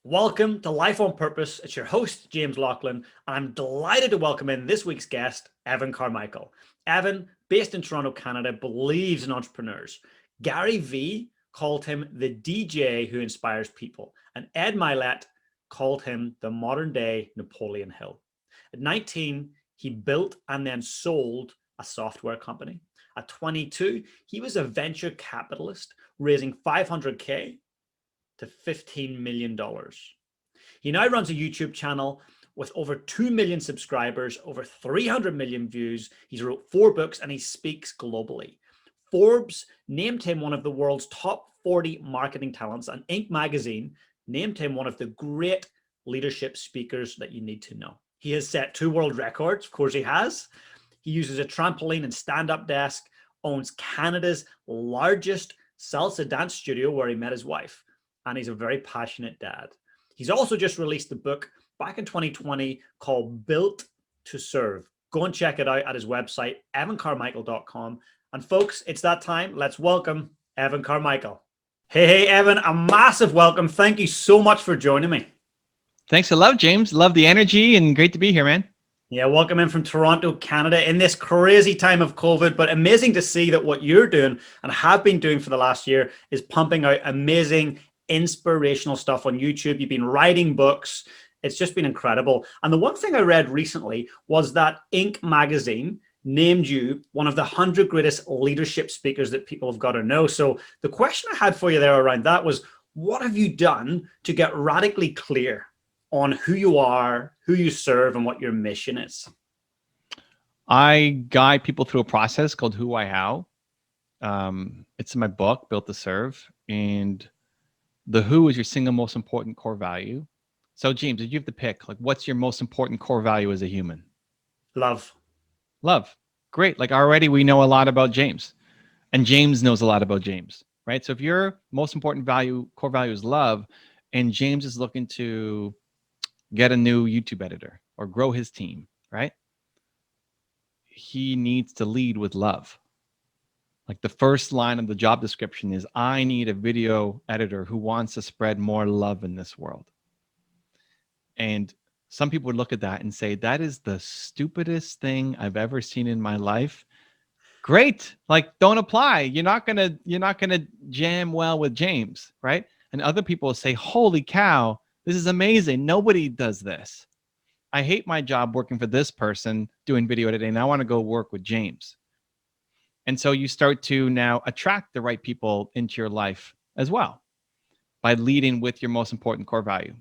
Welcome to Life on Purpose. It's your host, James Laughlin, and I'm delighted to welcome in this week's guest, Evan Carmichael. Evan, based in Toronto, Canada, believes in entrepreneurs. Gary Vee called him the DJ who inspires people, and Ed Milet called him the modern day Napoleon Hill. At 19, he built and then sold a software company. At 22, he was a venture capitalist, raising 500K to $15 million. He now runs a YouTube channel with over 2 million subscribers, over 300 million views. He's wrote 4 books and he speaks globally. Forbes named him one of the world's top 40 marketing talents, and Inc. magazine named him one of the great leadership speakers that you need to know. He has set 2 world records, of course he has. He uses a trampoline and stand-up desk, owns Canada's largest salsa dance studio where he met his wife, and he's a very passionate dad. He's also just released a book back in 2020 called Built to Serve. Go and check it out at his website, evancarmichael.com. And folks, it's that time. Let's welcome Evan Carmichael. Hey, Evan, a massive welcome. Thank you so much for joining me. Thanks a lot, James. Love the energy and great to be here, man. Yeah, welcome in from Toronto, Canada in this crazy time of COVID, but amazing to see that what you're doing and have been doing for the last year is pumping out amazing inspirational stuff on YouTube. You've been writing books. It's just been incredible. And the one thing I read recently was that Inc. magazine named you one of the 100 greatest leadership speakers that people have got to know. So the question I had for you there around that was, what have you done to get radically clear on who you are, who you serve, and what your mission is? I guide people through a process called Who, Why, How. It's in my book, Built to Serve. And the who is your single most important core value. So, James, if you have to pick, like, what's your most important core value as a human? Love. Love. Great. Like, already we know a lot about James, and James knows a lot about James, right? So if your most important core value is love, and James is looking to get a new YouTube editor or grow his team, right? He needs to lead with love. Like the first line of the job description is, I need a video editor who wants to spread more love in this world. And some people would look at that and say, that is the stupidest thing I've ever seen in my life. Great. Like, don't apply. You're not gonna jam well with James, right? And other people will say, holy cow, this is amazing. Nobody does this. I hate my job working for this person doing video editing, and I want to go work with James. And so you start to now attract the right people into your life as well by leading with your most important core value.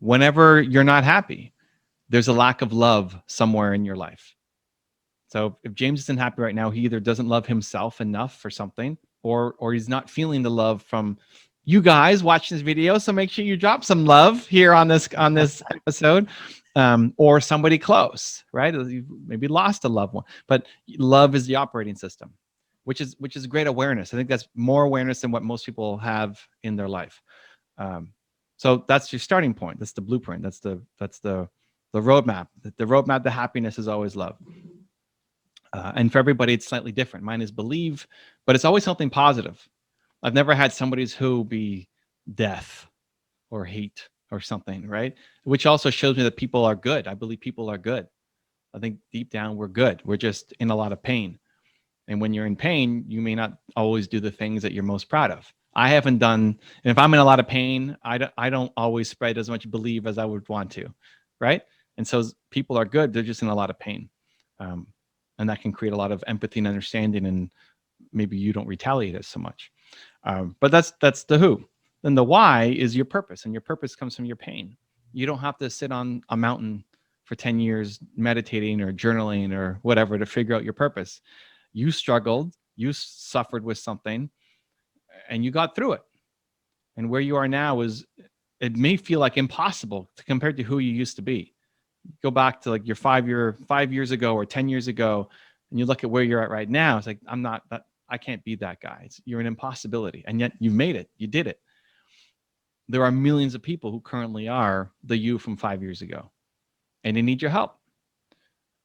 Whenever you're not happy, there's a lack of love somewhere in your life. So if James isn't happy right now, he either doesn't love himself enough for something, or he's not feeling the love from you guys watching this video. So make sure you drop some love here on this episode. Or somebody close, right? You've maybe lost a loved one, but love is the operating system, which is great awareness. I think that's more awareness than what most people have in their life. So that's your starting point. That's the blueprint. That's the roadmap. The roadmap to happiness is always love. And for everybody, it's slightly different. Mine is believe, but it's always something positive. I've never had somebody's who be death or hate or something, right? Which also shows me that people are good. I believe people are good. I think deep down we're good. We're just in a lot of pain. And when you're in pain, you may not always do the things that you're most proud of. I haven't done, and if I'm in a lot of pain, I don't always spread as much believe as I would want to, right? And so people are good. They're just in a lot of pain. And that can create a lot of empathy and understanding, and maybe you don't retaliate as so much. But that's the who. Then the why is your purpose, and your purpose comes from your pain. You don't have to sit on a mountain for 10 years meditating or journaling or whatever to figure out your purpose. You struggled, you suffered with something, and you got through it. And where you are now it may feel like impossible compared to who you used to be. Go back to like your 5 years ago or 10 years ago, and you look at where you're at right now. It's like, I can't be that guy. You're an impossibility. And yet you made it. You did it. There are millions of people who currently are the you from 5 years ago, and they need your help,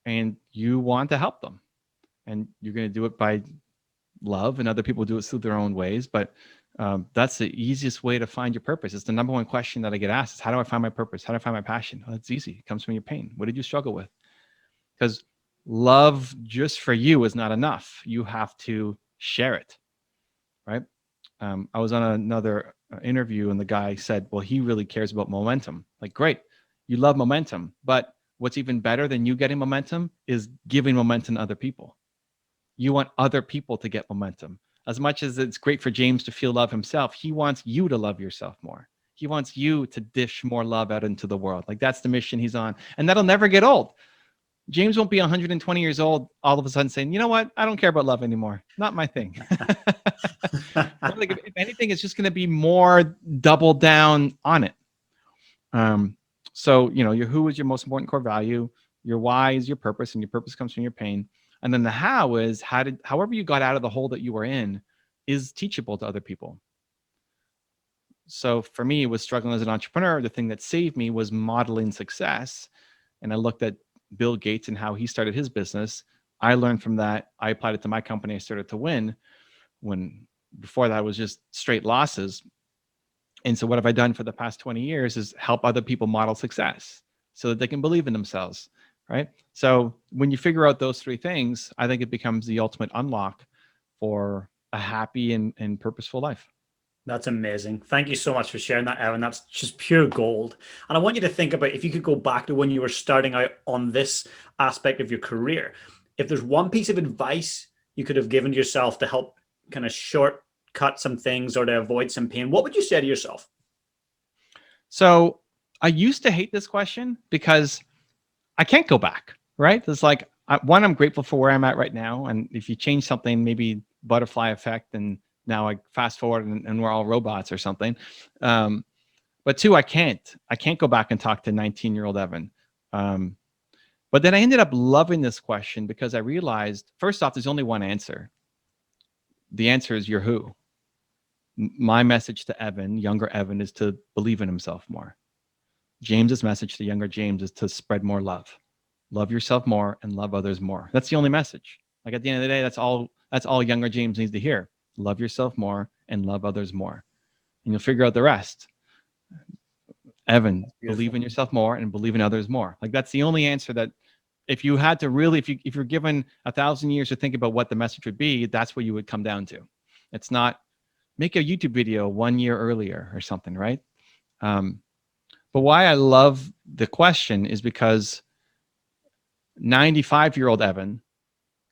and you want to help them, and you're going to do it by love, and other people do it through their own ways. But That's the easiest way to find your purpose. It's the number one question that I get asked is, how do I find my purpose? How do I find my passion? Well, it's easy. It comes from your pain. What did you struggle with? Because love just for you is not enough. You have to share it, right? I was on another interview and the guy said, well, he really cares about momentum. Like, great, you love momentum, but what's even better than you getting momentum is giving momentum to other people. You want other people to get momentum. As much as it's great for James to feel love himself, he wants you to love yourself more. He wants you to dish more love out into the world. Like, that's the mission he's on. And that'll never get old. James won't be 120 years old all of a sudden saying, you know what? I don't care about love anymore. Not my thing. Like, if anything, it's just going to be more double down on it. So, your who is your most important core value. Your why is your purpose, and your purpose comes from your pain. And then the how is however you got out of the hole that you were in is teachable to other people. So for me, it was struggling as an entrepreneur. The thing that saved me was modeling success. And I looked at Bill Gates and how he started his business. I learned from that. I applied it to my company. I started to win when before that was just straight losses. And so what have I done for the past 20 years is help other people model success so that they can believe in themselves, right? So when you figure out those three things, I think it becomes the ultimate unlock for a happy and purposeful life. That's amazing. Thank you so much for sharing that, Evan. That's just pure gold. And I want you to think about if you could go back to when you were starting out on this aspect of your career, if there's one piece of advice you could have given to yourself to help kind of shortcut some things or to avoid some pain, what would you say to yourself? So I used to hate this question because I can't go back, right? It's like, one, I'm grateful for where I'm at right now. And if you change something, maybe butterfly effect, and now I fast forward and we're all robots or something. But two, I can't go back and talk to 19-year-old Evan. But then I ended up loving this question because I realized, first off, there's only one answer. The answer is your who. My message to Evan, younger Evan, is to believe in himself more. James's message to younger James is to spread more love. Love yourself more and love others more. That's the only message. Like, at the end of the day, that's all younger James needs to hear. Love yourself more and love others more. And you'll figure out the rest. Evan, believe in yourself more and believe in others more. Like, that's the only answer that if you had to really, if you're given 1,000 years to think about what the message would be, that's what you would come down to. It's not make a YouTube video 1 year earlier or something, right? But why I love the question is because 95-year-old Evan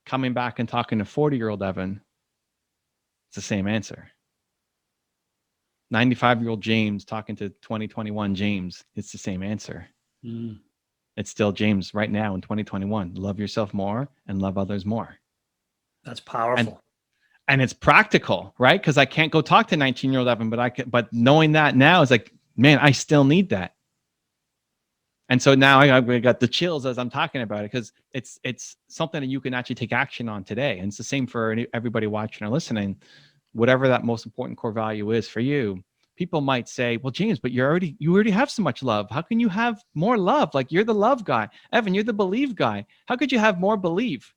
coming back and talking to 40-year-old Evan, it's the same answer. 95-year-old James talking to 2021 James, it's the same answer. It's still James right now in 2021. Love yourself more and love others more. That's powerful. And it's practical, right? Because I can't go talk to 19-year-old Evan, but knowing that now is like, man, I still need that. And so now I got the chills as I'm talking about it, because it's something that you can actually take action on today. And it's the same for everybody watching or listening. Whatever that most important core value is for you, people might say, well, James, but you already have so much love. How can you have more love? Like, you're the love guy. Evan, you're the believe guy. How could you have more believe?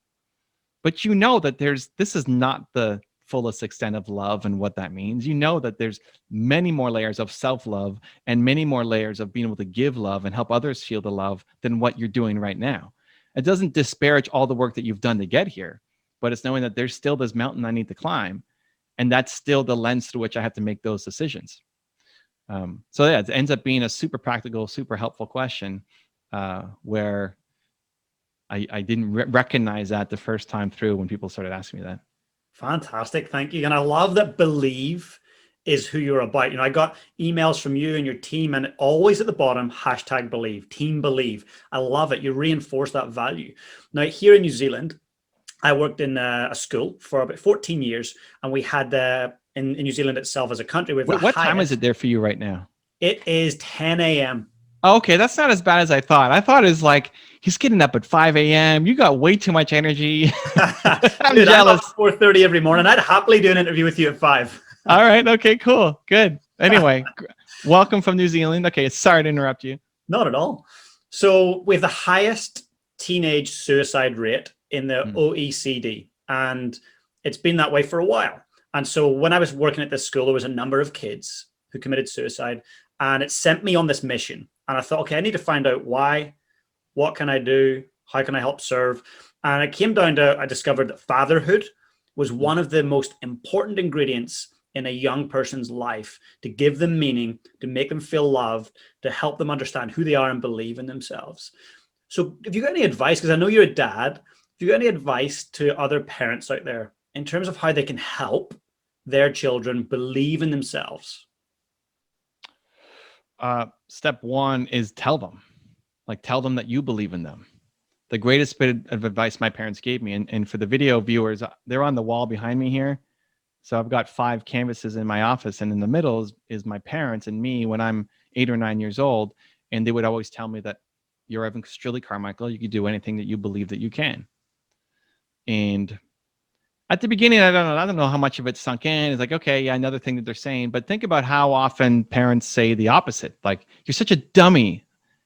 But you know that this is not the fullest extent of love and what that means. You know that there's many more layers of self-love and many more layers of being able to give love and help others feel the love than what you're doing right now. It doesn't disparage all the work that you've done to get here, but it's knowing that there's still this mountain I need to climb. And that's still the lens through which I have to make those decisions. So yeah, it ends up being a super practical, super helpful question where I didn't recognize that the first time through when people started asking me that. Fantastic. Thank you. And I love that believe is who you're about. I got emails from you and your team, and always at the bottom, #believe, team believe. I love it. You reinforce that value. Now, here in New Zealand, I worked in a school for about 14 years, and we had in New Zealand itself as a country. What time is it there for you right now? It is 10 a.m. Okay, that's not as bad as I thought. I thought it was like, he's getting up at 5 a.m. You got way too much energy. I'm Dude, jealous. I'm up at 4:30 every morning. I'd happily do an interview with you at 5. All right. Okay, cool. Good. Anyway, welcome from New Zealand. Okay, sorry to interrupt you. Not at all. So we have the highest teenage suicide rate in the OECD, and it's been that way for a while. And so when I was working at this school, there was a number of kids who committed suicide, and it sent me on this mission. And I thought, okay, I need to find out why, what can I do, how can I help serve? And it came down to, I discovered that fatherhood was one of the most important ingredients in a young person's life, to give them meaning, to make them feel loved, to help them understand who they are and believe in themselves. So if you got any advice, because I know you're a dad, if you got any advice to other parents out there in terms of how they can help their children believe in themselves? Step one is tell them that you believe in them. The greatest bit of advice my parents gave me, and for the video viewers, they're on the wall behind me here. So I've got 5 canvases in my office, and in the middle is my parents and me when I'm 8 or 9 years old. And they would always tell me that you're Evan Strilly Carmichael. You can do anything that you believe that you can. And at the beginning, I don't know how much of it sunk in. It's like, okay, yeah, another thing that they're saying. But think about how often parents say the opposite. Like, you're such a dummy.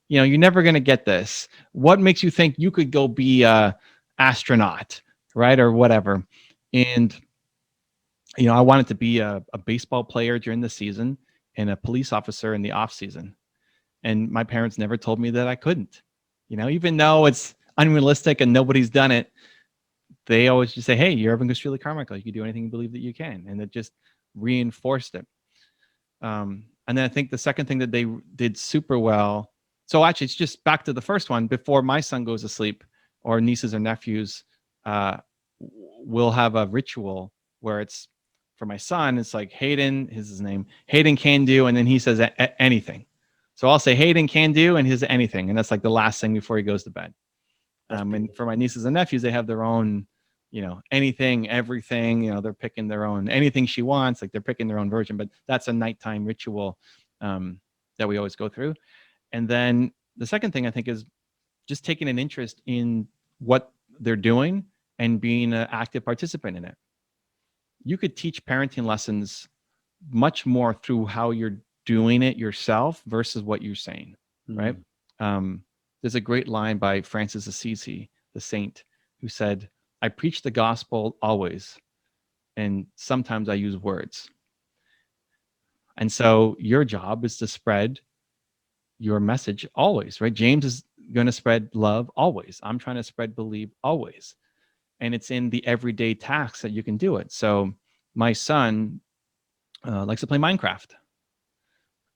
You're never going to get this. What makes you think you could go be a astronaut, right? Or whatever. And, I wanted to be a baseball player during the season and a police officer in the off season. And my parents never told me that I couldn't, even though it's unrealistic and nobody's done it. They always just say, hey, you're Evan Strilly Carmichael. You can do anything you believe that you can. And it just reinforced it. And then I think the second thing that they did super well. So actually, it's just back to the first one. Before my son goes to sleep, or nieces or nephews, we'll have a ritual where it's, for my son, it's like Hayden, his name, Hayden can do. And then he says anything. So I'll say Hayden can do, and his anything. And that's like the last thing before he goes to bed. And for my nieces and nephews, they have their own, anything, everything, they're picking their own, anything she wants, like they're picking their own version, but that's a nighttime ritual that we always go through. And then the second thing I think is just taking an interest in what they're doing and being an active participant in it. You could teach parenting lessons much more through how you're doing it yourself versus what you're saying, right? There's a great line by Francis Assisi, the saint, who said, I preach the gospel always, and sometimes I use words. And so your job is to spread your message always, right? James is going to spread love always. I'm trying to spread believe always. And it's in the everyday tasks that you can do it. So my son likes to play Minecraft.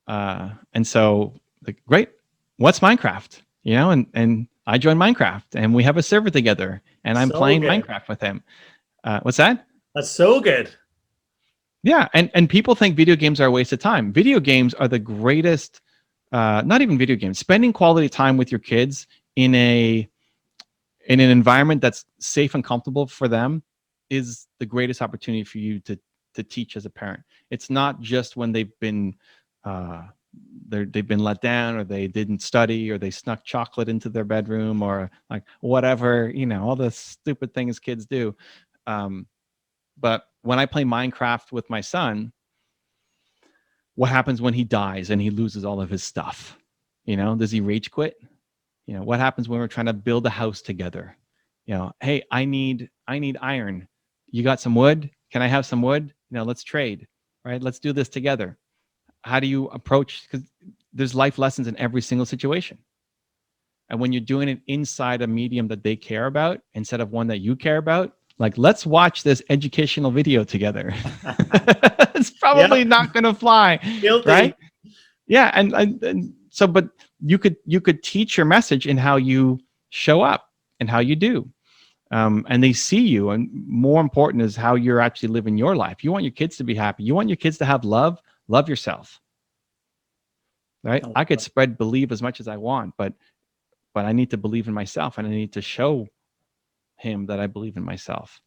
And so, like, great, what's Minecraft? And I joined Minecraft, and we have a server together, and I'm playing Minecraft with him. What's that? That's so good. Yeah, and people think video games are a waste of time. Video games are the greatest, not even video games, spending quality time with your kids in an environment that's safe and comfortable for them is the greatest opportunity for you to teach as a parent. It's not just when they've been let down, or they didn't study, or they snuck chocolate into their bedroom, or like whatever, all the stupid things kids do. But when I play Minecraft with my son, what happens when he dies and he loses all of his stuff? Does he rage quit? What happens when we're trying to build a house together? Hey, I need iron. You got some wood? Can I have some wood? Let's trade, right? Let's do this together. How do you approach? Because there's life lessons in every single situation. And when you're doing it inside a medium that they care about instead of one that you care about, like, let's watch this educational video together. It's probably not going to fly. Guilty. Right? Yeah. And so, but you could teach your message in how you show up and how you do. And they see you. And more important is how you're actually living your life. You want your kids to be happy. You want your kids to have love. Love yourself. Right? I could spread believe as much as I want, but I need to believe in myself, and I need to show him that I believe in myself.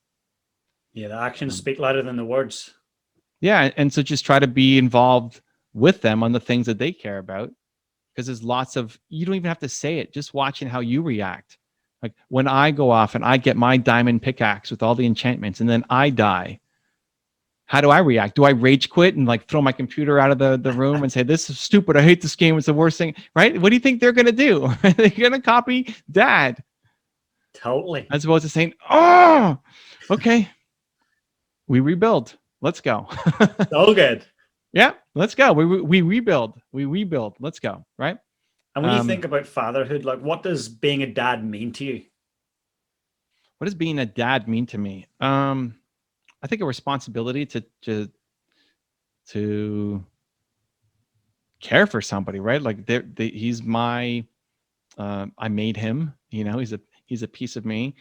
Yeah, the actions speak louder than the words. Yeah, and so just try to be involved with them on the things that they care about, because there's lots of, you don't even have to say it, just watching how you react. Like when I go off and I get my diamond pickaxe with all the enchantments and then I die, how do I react? Do I rage quit and like throw my computer out of the room and say, this is stupid, I hate this game, it's the worst thing, right? What do you think they're going to do? They're going to copy dad. Totally. As opposed to saying, oh, okay, we rebuild. Let's go. So good. Yeah, let's go. We rebuild. We rebuild. Let's go. Right. And when you think about fatherhood, like what does being a dad mean to you? What does being a dad mean to me? I think a responsibility to care for somebody, right? Like he's my I made him, he's a piece of me.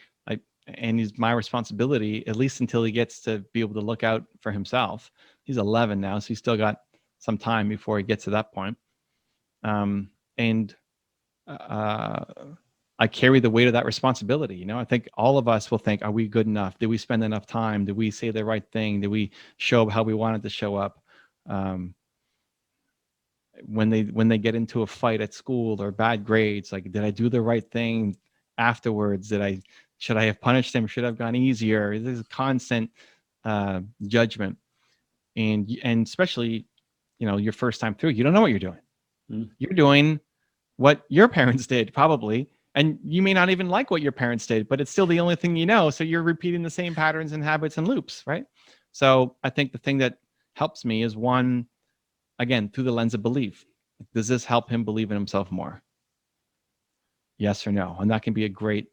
And he's my responsibility, at least until he gets to be able to look out for himself. He's 11 now, so he's still got some time before he gets to that point. And uh, I carry the weight of that responsibility. I think all of us will think, are we good enough? Did we spend enough time? Did we say the right thing? Did we show up how we wanted to show up? When they get into a fight at school or bad grades, like, did I do the right thing afterwards? Should I have punished him? Should I have gone easier? This is constant judgment. And especially, your first time through, you don't know what you're doing. You're doing what your parents did probably, and you may not even like what your parents did, but it's still the only thing you know. So you're repeating the same patterns and habits and loops, right? So I think the thing that helps me is, one, again, through the lens of belief. Does this help him believe in himself more? Yes or no? And that can be a great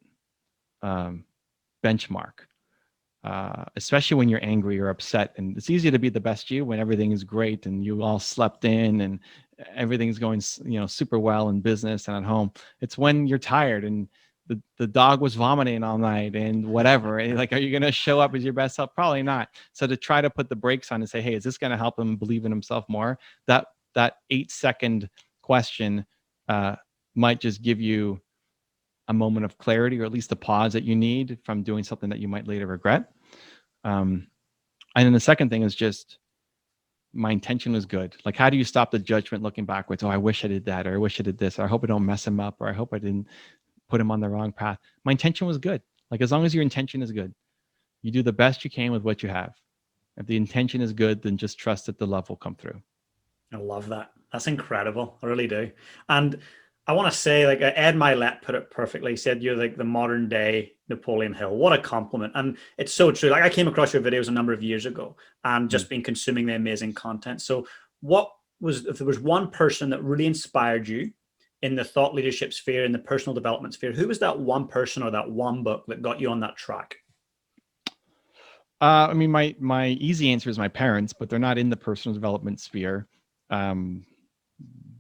benchmark, especially when you're angry or upset. And it's easy to be the best you when everything is great and you all slept in and everything's going, super well in business and at home. It's when you're tired and the dog was vomiting all night and whatever. And like, are you going to show up as your best self? Probably not. So to try to put the brakes on and say, hey, is this going to help him believe in himself more? That 8-second question might just give you a moment of clarity, or at least the pause that you need from doing something that you might later regret. And then the second thing is just, my intention was good. Like, how do you stop the judgment looking backwards? Oh, I wish I did that, or I wish I did this, or I hope I don't mess him up, or I hope I didn't put him on the wrong path. My intention was good. Like, as long as your intention is good, you do the best you can with what you have. If the intention is good, then just trust that the love will come through. I love that. That's incredible. I really do. And I want to say, like Ed Milet put it perfectly. He said, you're like the modern day Napoleon Hill. What a compliment. And it's so true. Like I came across your videos a number of years ago and just been consuming the amazing content. So if there was one person that really inspired you in the thought leadership sphere, in the personal development sphere, who was that one person or that one book that got you on that track? I mean, my easy answer is my parents, but they're not in the personal development sphere.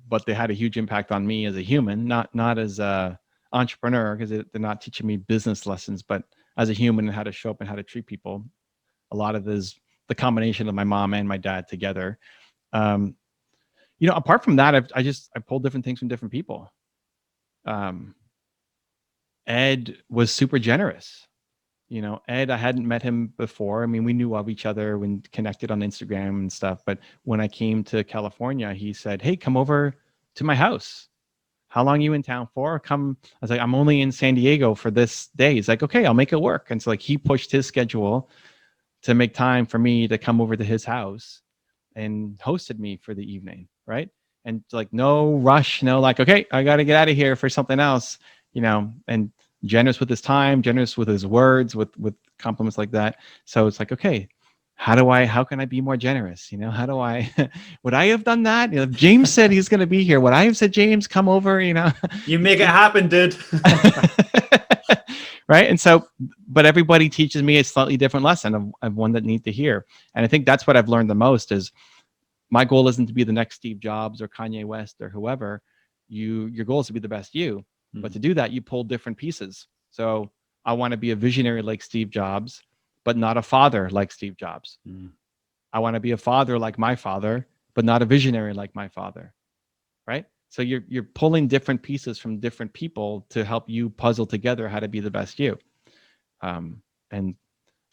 But they had a huge impact on me as a human, not as a entrepreneur, because they're not teaching me business lessons, but as a human and how to show up and how to treat people. A lot of this, the combination of my mom and my dad together. Apart from that, I pulled different things from different people. Ed was super generous. Ed, I hadn't met him before. I mean, we knew of each other when connected on Instagram and stuff. But when I came to California, he said, hey, come over to my house. How long are you in town for? Come. I was like, I'm only in San Diego for this day. He's like, okay, I'll make it work. And so like he pushed his schedule to make time for me to come over to his house and hosted me for the evening. Right. And like, no rush, no, like, okay, I got to get out of here for something else, and generous with his time, generous with his words, with compliments like that. So it's like, okay, how can I be more generous? How do I, would I have done that? James said he's going to be here. Would I have said, James, come over, You make it happen, dude. Right. And so, but everybody teaches me a slightly different lesson of one that need to hear. And I think that's what I've learned the most is my goal isn't to be the next Steve Jobs or Kanye West or whoever. Your goal is to be the best you. But to do that, you pull different pieces. So I want to be a visionary like Steve Jobs, but not a father like Steve Jobs. I want to be a father like my father, but not a visionary like my father. Right? So you're pulling different pieces from different people to help you puzzle together how to be the best you. And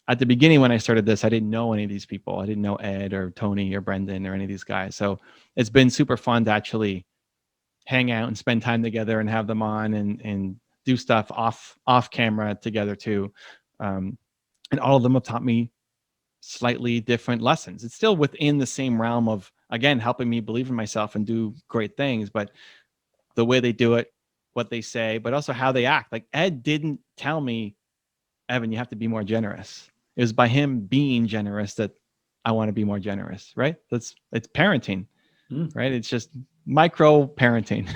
at the beginning when I started this, I didn't know any of these people. I didn't know Ed or Tony or Brendan or any of these guys. So it's been super fun to actually hang out and spend time together and have them on and do stuff off camera together too. And all of them have taught me slightly different lessons. It's still within the same realm of, again, helping me believe in myself and do great things, but the way they do it, what they say, but also how they act. Like Ed didn't tell me, Evan, you have to be more generous. It was by him being generous that I want to be more generous, right? It's parenting, Mm. right? It's just micro parenting.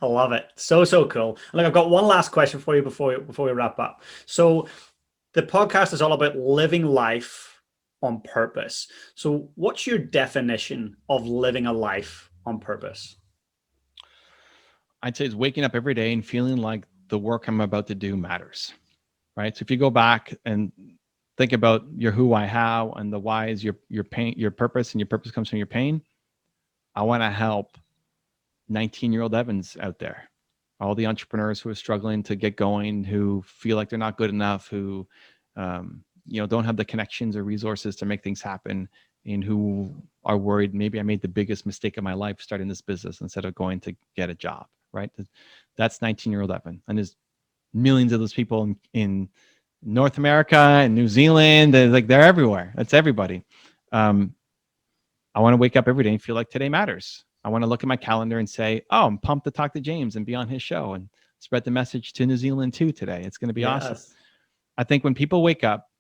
I love it. So cool. Look, I've got one last question for you before we wrap up. So the podcast is all about living life on purpose. So what's your definition of living a life on purpose? I'd say it's waking up every day and feeling like the work I'm about to do matters, right? So if you go back and think about your who, why, how, and the why is your pain, your purpose, and your purpose comes from your pain. I want to help 19-year-old Evans out there, all the entrepreneurs who are struggling to get going, who feel like they're not good enough, who don't have the connections or resources to make things happen, and who are worried maybe I made the biggest mistake of my life starting this business instead of going to get a job, right? That's 19-year-old Evan. And there's millions of those people in North America and New Zealand. They're everywhere. That's everybody. I want to wake up every day and feel like today matters. I want to look at my calendar and say, oh, I'm pumped to talk to James and be on his show and spread the message to New Zealand too today. It's going to be awesome. I think when people wake up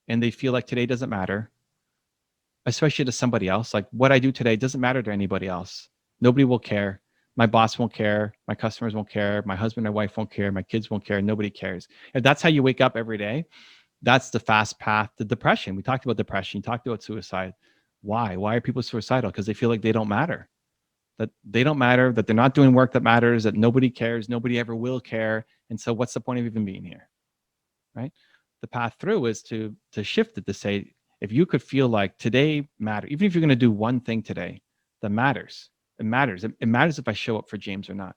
and they feel like today doesn't matter, especially to somebody else, like what I do today doesn't matter to anybody else. Nobody will care. My boss won't care. My customers won't care. My husband and wife won't care. My kids won't care. Nobody cares. If that's how you wake up every day, that's the fast path to depression. We talked about depression. You talked about suicide. Why? Why are people suicidal? Because they feel like they don't matter. That they don't matter, that they're not doing work that matters, that nobody cares, nobody ever will care. And so what's the point of even being here, right? The path through is to shift it, to say, if you could feel like today matter, even if you're going to do one thing today that matters, it matters. It matters if I show up for James or not.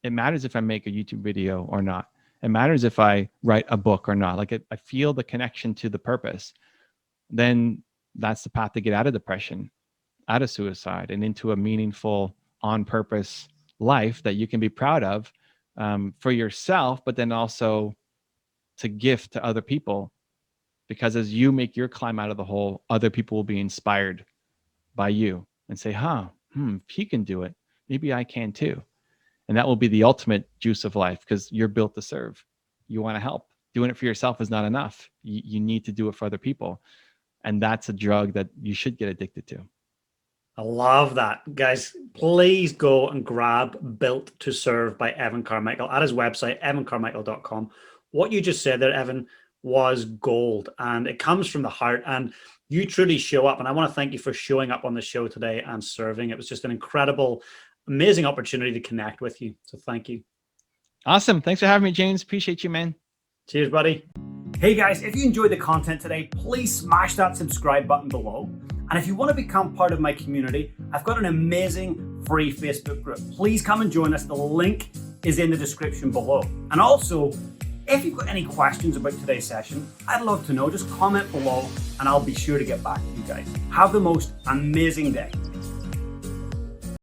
It matters if I make a YouTube video or not. It matters if I write a book or not. Like I feel the connection to the purpose. Then that's the path to get out of depression, out of suicide, and into a meaningful, on purpose life that you can be proud of for yourself, but then also to gift to other people. Because as you make your climb out of the hole, other people will be inspired by you and say, if he can do it, maybe I can too. And that will be the ultimate juice of life, because you're built to serve. You want to help. Doing it for yourself is not enough. You need to do it for other people. And that's a drug that you should get addicted to. I love that. Guys, please go and grab Built to Serve by Evan Carmichael at his website, evancarmichael.com. What you just said there, Evan, was gold, and it comes from the heart, and you truly show up. And I want to thank you for showing up on the show today and serving. It was just an incredible, amazing opportunity to connect with you. So thank you. Awesome. Thanks for having me, James. Appreciate you, man. Cheers, buddy. Hey guys, if you enjoyed the content today, please smash that subscribe button below. And if you want to become part of my community, I've got an amazing free Facebook group. Please come and join us. The link is in the description below. And also, if you've got any questions about today's session, I'd love to know. Just comment below and I'll be sure to get back to you guys. Have the most amazing day.